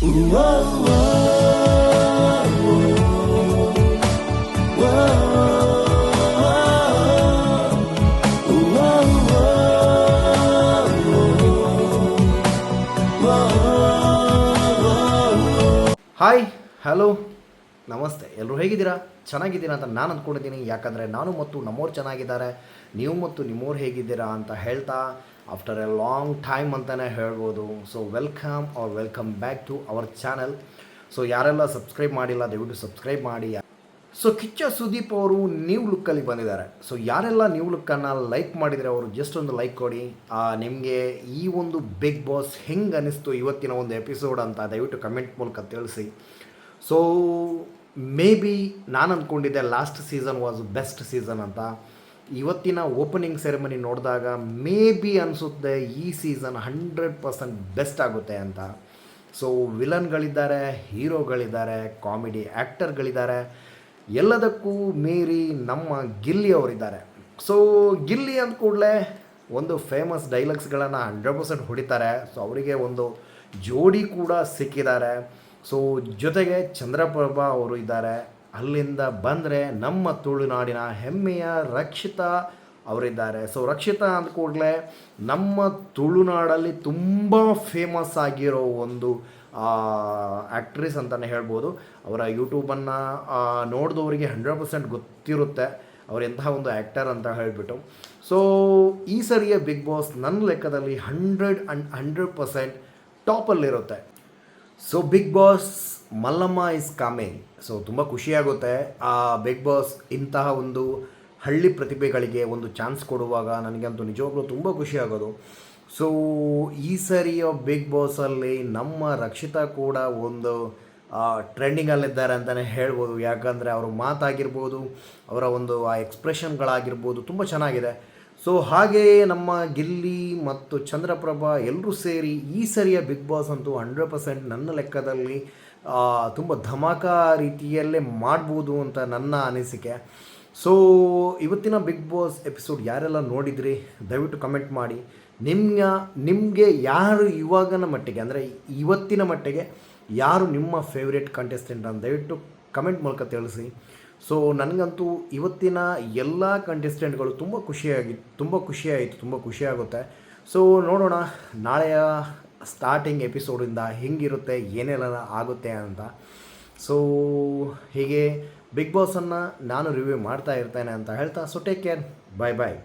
Hi, hello, ನಮಸ್ತೆ. ಎಲ್ಲರೂ ಹೇಗಿದ್ದೀರಾ? ಚೆನ್ನಾಗಿದ್ದೀರಾ ಅಂತ ನಾನು ಅಂದ್ಕೊಂಡಿದ್ದೀನಿ. ಯಾಕಂದರೆ ನಾನು ಮತ್ತು ನಮ್ಮವ್ರು ಚೆನ್ನಾಗಿದ್ದಾರೆ, ನೀವು ಮತ್ತು ನಿಮ್ಮವ್ರು ಹೇಗಿದ್ದೀರಾ ಅಂತ ಹೇಳ್ತಾ ಆಫ್ಟರ್ ಎ ಲಾಂಗ್ ಟೈಮ್ ಅಂತಲೇ ಹೇಳ್ಬೋದು. So welcome back to our channel. So ಯಾರೆಲ್ಲ ಸಬ್ಸ್ಕ್ರೈಬ್ ಮಾಡಿಲ್ಲ ದಯವಿಟ್ಟು ಸಬ್ಸ್ಕ್ರೈಬ್ ಮಾಡಿ. ಸೊ ಕಿಚ್ಚ ಸುದೀಪ್ ಅವರು ನ್ಯೂ ಲುಕ್ಕಲ್ಲಿ ಬಂದಿದ್ದಾರೆ. ಸೊ ಯಾರೆಲ್ಲ ನ್ಯೂ ಲುಕ್ಕನ್ನು ಲೈಕ್ ಮಾಡಿದರೆ ಅವರು ಜಸ್ಟ್ ಒಂದು ಲೈಕ್ ಕೊಡಿ. ನಿಮಗೆ ಈ ಒಂದು ಬಿಗ್ ಬಾಸ್ ಹೆಂಗೆ ಅನ್ನಿಸ್ತು ಇವತ್ತಿನ ಒಂದು ಎಪಿಸೋಡ್ ಅಂತ ದಯವಿಟ್ಟು ಕಮೆಂಟ್ ಮೂಲಕ ತಿಳಿಸಿ. ಸೊ ಮೇ ಬಿ ನಾನು ಅಂದ್ಕೊಂಡಿದ್ದೆ last season was best season ಅಂತ. ಇವತ್ತಿನ ಓಪನಿಂಗ್ ಸೆರೆಮನಿ ನೋಡಿದಾಗ ಮೇ ಬಿ ಅನಿಸುತ್ತೆ ಈ ಸೀಸನ್ 100% ಬೆಸ್ಟ್ ಆಗುತ್ತೆ ಅಂತ. ಸೊ ವಿಲನ್ಗಳಿದ್ದಾರೆ, ಹೀರೋಗಳಿದ್ದಾರೆ, ಕಾಮಿಡಿ ಆ್ಯಕ್ಟರ್ಗಳಿದ್ದಾರೆ, ಎಲ್ಲದಕ್ಕೂ ಮೀರಿ ನಮ್ಮ ಗಿಲ್ಲಿ ಅವರಿದ್ದಾರೆ. ಸೊ ಗಿಲ್ಲಿ ಅಂದ ಕೂಡಲೇ ಒಂದು ಫೇಮಸ್ ಡೈಲಾಗ್ಸ್ಗಳನ್ನು 100% ಹೊಡಿತಾರೆ. ಸೊ ಅವರಿಗೆ ಒಂದು ಜೋಡಿ ಕೂಡ ಸಿಕ್ಕಿದ್ದಾರೆ. ಸೊ ಜೊತೆಗೆ ಚಂದ್ರಪ್ರಭಾ ಅವರು ಇದ್ದಾರೆ. ಅಲ್ಲಿಂದ ಬಂದರೆ ನಮ್ಮ ತುಳುನಾಡಿನ ಹೆಮ್ಮೆಯ ರಕ್ಷಿತಾ ಅವರಿದ್ದಾರೆ. ಸೊ ರಕ್ಷಿತಾ ಅಂದ ಕೂಡಲೇ ನಮ್ಮ ತುಳುನಾಡಲ್ಲಿ ತುಂಬ ಫೇಮಸ್ ಆಗಿರೋ ಒಂದು ಆ್ಯಕ್ಟ್ರೆಸ್ ಅಂತಲೇ ಹೇಳ್ಬೋದು. ಅವರ ಯೂಟ್ಯೂಬನ್ನು ನೋಡಿದವರಿಗೆ 100% ಗೊತ್ತಿರುತ್ತೆ ಅವರು ಎಂತಹ ಒಂದು ಆ್ಯಕ್ಟರ್ ಅಂತ ಹೇಳಿಬಿಟ್ಟು. ಸೊ ಈ ಸರಿಯ ಬಿಗ್ ಬಾಸ್ ನನ್ನ ಲೆಕ್ಕದಲ್ಲಿ 100% ಟಾಪಲ್ಲಿರುತ್ತೆ. So big boss Mallamma is coming. So ತುಂಬ ಖುಷಿಯಾಗುತ್ತೆ. ಬಿಗ್ ಬಾಸ್ ಇಂತಹ ಒಂದು ಹಳ್ಳಿ ಪ್ರತಿಭೆಗಳಿಗೆ ಒಂದು ಚಾನ್ಸ್ ಕೊಡುವಾಗ ನನಗಂತೂ ನಿಜವಾಗ್ಲೂ ತುಂಬ ಖುಷಿಯಾಗೋದು. ಸೊ ಈ ಸರಿಯ ಬಿಗ್ ಬಾಸಲ್ಲಿ ನಮ್ಮ ರಕ್ಷಿತಾ ಕೂಡ ಒಂದು ಟ್ರೆಂಡಿಂಗಲ್ಲಿದ್ದಾರೆ ಅಂತಲೇ ಹೇಳ್ಬೋದು. ಯಾಕಂದರೆ ಅವ್ರ ಮಾತಾಗಿರ್ಬೋದು, ಅವರ ಒಂದು ಆ ಎಕ್ಸ್ಪ್ರೆಷನ್ಗಳಾಗಿರ್ಬೋದು ತುಂಬ ಚೆನ್ನಾಗಿದೆ. ಸೊ ಹಾಗೆಯೇ ನಮ್ಮ ಗಿಲ್ಲಿ ಮತ್ತು ಚಂದ್ರಪ್ರಭಾ ಎಲ್ಲರೂ ಸೇರಿ ಈ ಸರಿಯ ಬಿಗ್ ಬಾಸ್ ಅಂತೂ 100% ನನ್ನ ಲೆಕ್ಕದಲ್ಲಿ ತುಂಬ ಧಮಾಕ ರೀತಿಯಲ್ಲೇ ಮಾಡ್ಬೋದು ಅಂತ ನನ್ನ ಅನಿಸಿಕೆ. ಸೊ ಇವತ್ತಿನ ಬಿಗ್ ಬಾಸ್ ಎಪಿಸೋಡ್ ಯಾರೆಲ್ಲ ನೋಡಿದ್ರಿ ದಯವಿಟ್ಟು ಕಮೆಂಟ್ ಮಾಡಿ. ನಿಮಗೆ ಯಾರು ಇವಾಗಿನ ಮಟ್ಟಿಗೆ ಅಂದರೆ ಇವತ್ತಿನ ಮಟ್ಟಿಗೆ ಯಾರು ನಿಮ್ಮ ಫೇವ್ರೇಟ್ ಕಂಟೆಸ್ಟೆಂಟ್ ಅಂತ ದಯವಿಟ್ಟು ಕಮೆಂಟ್ ಮೂಲಕ ತಿಳಿಸಿ. ಸೊ ನನಗಂತೂ ಇವತ್ತಿನ ಎಲ್ಲ ಕಂಟೆಸ್ಟೆಂಟ್ಗಳು ತುಂಬ ಖುಷಿಯಾಯಿತು, ತುಂಬ ಖುಷಿಯಾಗುತ್ತೆ. ಸೊ ನೋಡೋಣ ನಾಳೆಯ ಸ್ಟಾರ್ಟಿಂಗ್ ಎಪಿಸೋಡಿಂದ ಹೆಂಗಿರುತ್ತೆ, ಏನೆಲ್ಲ ಆಗುತ್ತೆ ಅಂತ. ಸೊ ಹೀಗೆ ಬಿಗ್ ಬಾಸನ್ನು ನಾನು ರಿವ್ಯೂ ಮಾಡ್ತಾ ಇರ್ತೇನೆ ಅಂತ ಹೇಳ್ತಾ, ಸೊ ಟೇಕ್ ಕೇರ್, ಬಾಯ್.